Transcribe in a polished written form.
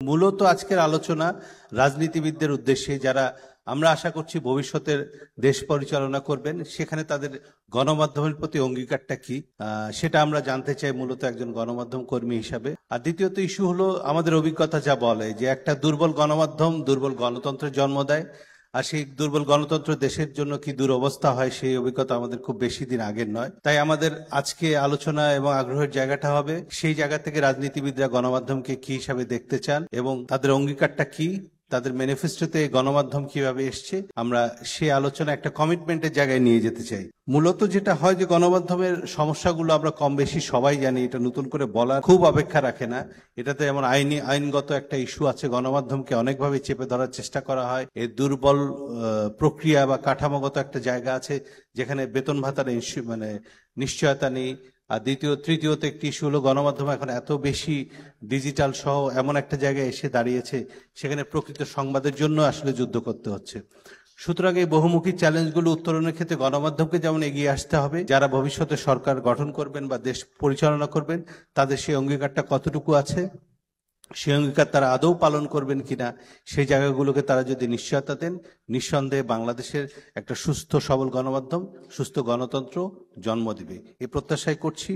মূলত আজকের আলোচনা রাজনীতিবিদদের উদ্দেশ্যে, যারা আমরা আশা করছি ভবিষ্যতের দেশ পরিচালনা করবেন, সেখানে তাদের গণমাধ্যমের প্রতি অঙ্গীকারটা কি সেটা আমরা জানতে চাই মূলত একজন গণমাধ্যম কর্মী হিসাবে। আর দ্বিতীয়ত ইস্যু হলো আমাদের অভিজ্ঞতা যা বলে যে একটা দুর্বল গণমাধ্যম দুর্বল গণতন্ত্রের জন্ম দেয়, আর সেই দুর্বল গণতন্ত্র দেশের জন্য কি দুরবস্থা হয় সেই অভিজ্ঞতা আমাদের খুব বেশি দিন আগের নয়। তাই আমাদের আজকে আলোচনা এবং আগ্রহের জায়গাটা হবে সেই জায়গা থেকে রাজনীতিবিদরা গণমাধ্যমকে কি হিসাবে দেখতে চান এবং তাদের অঙ্গীকারটা কি, তাদের ম্যানিফেস্টোতে গণমাধ্যম কিভাবে এসছে, আমরা সে আলোচনা একটা কমিটমেন্টের জায়গায় নিয়ে যেতে চাই। মূলত যেটা হয় যে গণমাধ্যমের সমস্যাগুলো আমরা কম বেশি সবাই জানি, এটা নতুন করে বলার খুব অপেক্ষা রাখে না। এটাতে এমন আইনগত একটা ইস্যু আছে, গণমাধ্যমকে অনেকভাবে চেপে ধরার চেষ্টা করা হয়। এর দুর্বল প্রক্রিয়া বা কাঠামোগত একটা জায়গা আছে যেখানে বেতন ভাতার নিশ্চয়তা নেই। আর তৃতীয়ত একটি ইস্যু হলো গণমাধ্যম এখন এত বেশি ডিজিটাল সহ এমন একটা জায়গায় এসে দাঁড়িয়েছে সেখানে প্রকৃত সংবাদের জন্য আসলে যুদ্ধ করতে হচ্ছে। সুতরাং এই বহুমুখী চ্যালেঞ্জগুলো উত্তরণের ক্ষেত্রে গণমাধ্যমকে যেমন এগিয়ে আসতে হবে, যারা ভবিষ্যতে সরকার গঠন করবেন বা দেশ পরিচালনা করবেন তাদের সেই অঙ্গীকারটা কতটুকু আছে, সেই অঙ্গীকার তারা আদৌ পালন করবেন কিনা, সেই জায়গাগুলোকে তারা যদি নিশ্চয়তা দেন, নিঃসন্দেহে বাংলাদেশের একটা সুস্থ সবল গণমাধ্যম, সুস্থ গণতন্ত্র জন্ম দিবে এই প্রত্যাশাই করছি।